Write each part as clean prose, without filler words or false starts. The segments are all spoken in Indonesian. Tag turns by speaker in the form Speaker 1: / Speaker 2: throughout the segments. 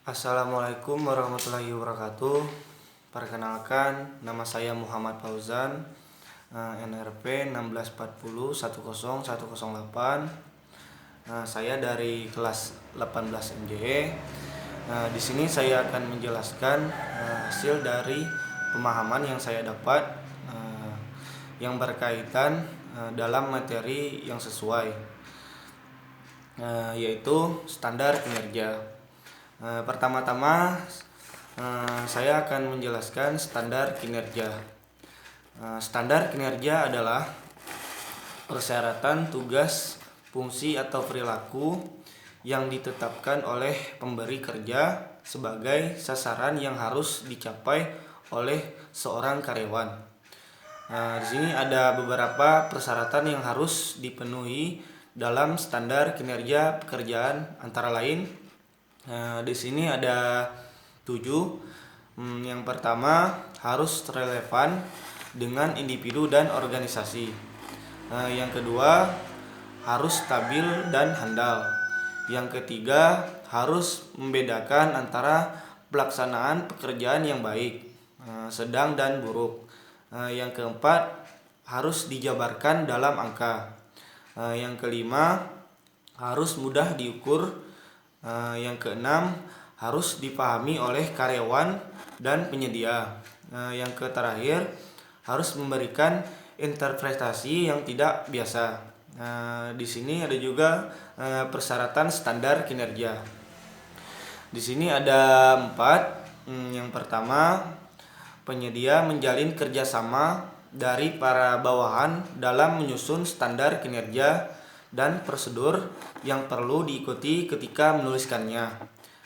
Speaker 1: Assalamualaikum warahmatullahi wabarakatuh. Perkenalkan, nama saya Muhammad Fauzan, NRP 1640101008. Saya dari kelas 18 MJE. Di sini saya akan menjelaskan hasil dari pemahaman yang saya dapat yang berkaitan dalam materi yang sesuai, yaitu standar kinerja. Pertama-tama saya akan menjelaskan standar kinerja. Standar kinerja adalah persyaratan tugas, fungsi atau perilaku yang ditetapkan oleh pemberi kerja sebagai sasaran yang harus dicapai oleh seorang karyawan. Di sini ada beberapa persyaratan yang harus dipenuhi dalam standar kinerja pekerjaan, antara lain di sini ada 7. Yang pertama, harus relevan dengan individu dan organisasi. Yang kedua, harus stabil dan handal. Yang ketiga, harus membedakan antara pelaksanaan pekerjaan yang baik, sedang dan buruk. Yang keempat, harus dijabarkan dalam angka. Yang kelima, harus mudah diukur. Yang keenam, harus dipahami oleh karyawan dan penyedia. Yang terakhir, harus memberikan interpretasi yang tidak biasa. Di sini ada juga persyaratan standar kinerja. Di sini ada 4. Yang pertama, penyedia menjalin kerjasama dari para bawahan dalam menyusun standar kinerja dan prosedur yang perlu diikuti ketika menuliskannya.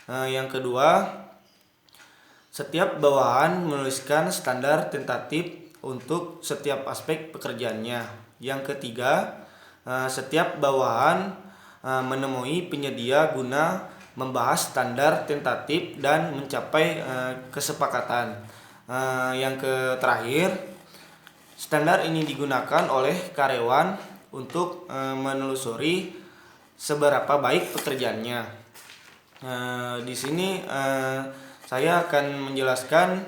Speaker 1: Yang kedua, setiap bawahan menuliskan standar tentatif untuk setiap aspek pekerjaannya. Yang ketiga, setiap bawahan menemui penyedia guna membahas standar tentatif dan mencapai kesepakatan. Yang terakhir, standar ini digunakan oleh karyawan untuk menelusuri seberapa baik pekerjaannya. Di sini saya akan menjelaskan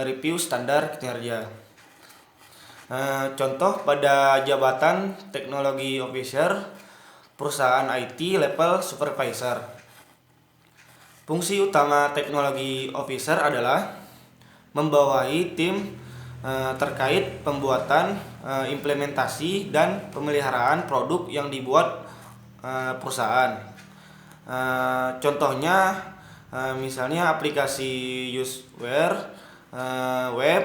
Speaker 1: review standar kinerja. Contoh pada jabatan teknologi officer, perusahaan IT level supervisor. Fungsi utama teknologi officer adalah membawahi tim terkait pembuatan, implementasi dan pemeliharaan produk yang dibuat perusahaan. Contohnya misalnya aplikasi userware, web.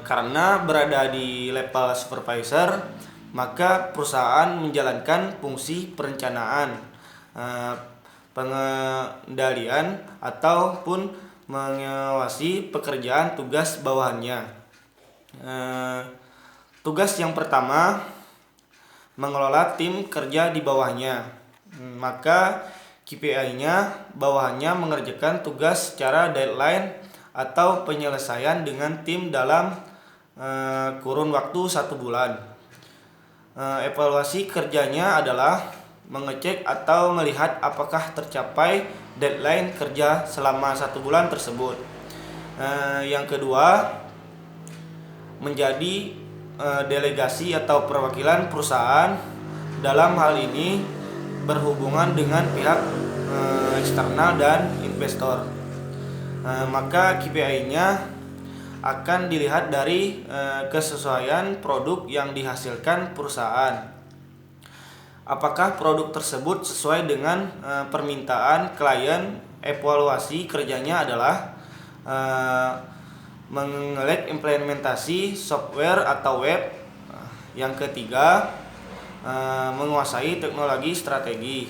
Speaker 1: Karena berada di level supervisor, maka perusahaan menjalankan fungsi perencanaan, pengendalian ataupun mengawasi pekerjaan tugas bawahannya. Tugas yang pertama, mengelola tim kerja di bawahnya. Maka KPI-nya bawahannya mengerjakan tugas secara deadline atau penyelesaian dengan tim dalam kurun waktu 1 bulan. Evaluasi kerjanya adalah mengecek atau melihat apakah tercapai deadline kerja selama 1 bulan tersebut. Yang kedua, menjadi delegasi atau perwakilan perusahaan. Dalam hal ini berhubungan dengan pihak eksternal dan investor. Maka KPI-nya akan dilihat dari kesesuaian produk yang dihasilkan perusahaan. Apakah produk tersebut sesuai dengan permintaan klien? Evaluasi kerjanya adalah mengelek implementasi software atau web. Yang ketiga, menguasai teknologi strategi.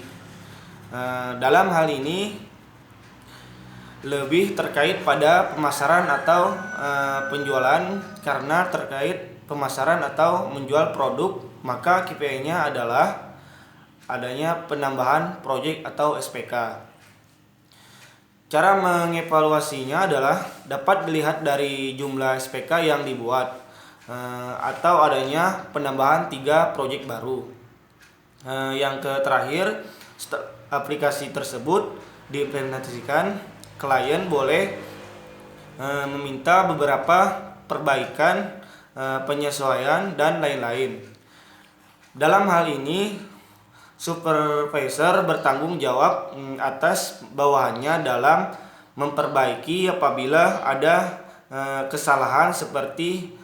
Speaker 1: Dalam hal ini lebih terkait pada pemasaran atau penjualan. Karena terkait pemasaran atau menjual produk, maka KPI-nya adalah adanya penambahan proyek atau SPK. Cara mengevaluasinya adalah dapat dilihat dari jumlah SPK yang dibuat atau adanya penambahan 3 proyek baru. Yang terakhir, aplikasi tersebut diimplementasikan, klien boleh meminta beberapa perbaikan, penyesuaian, dan lain-lain. Dalam hal ini, supervisor bertanggung jawab atas bawahannya dalam memperbaiki apabila ada kesalahan seperti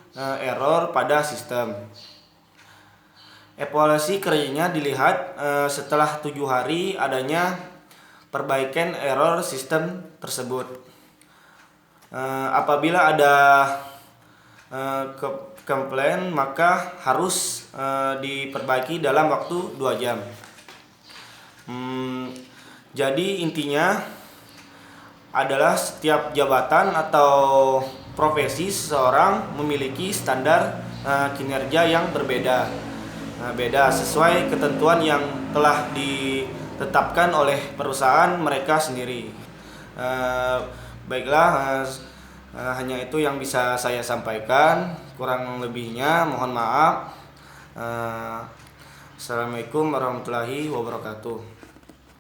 Speaker 1: error pada sistem. Evaluasi kerjanya dilihat setelah 7 hari adanya perbaikan error sistem tersebut. Apabila ada komplain, maka harus diperbaiki dalam waktu 2 jam. Jadi intinya adalah setiap jabatan atau profesi seseorang memiliki standar kinerja yang berbeda, beda sesuai ketentuan yang telah ditetapkan oleh perusahaan mereka sendiri. Baiklah, hanya itu yang bisa saya sampaikan. Kurang lebihnya mohon maaf. Assalamualaikum warahmatullahi wabarakatuh.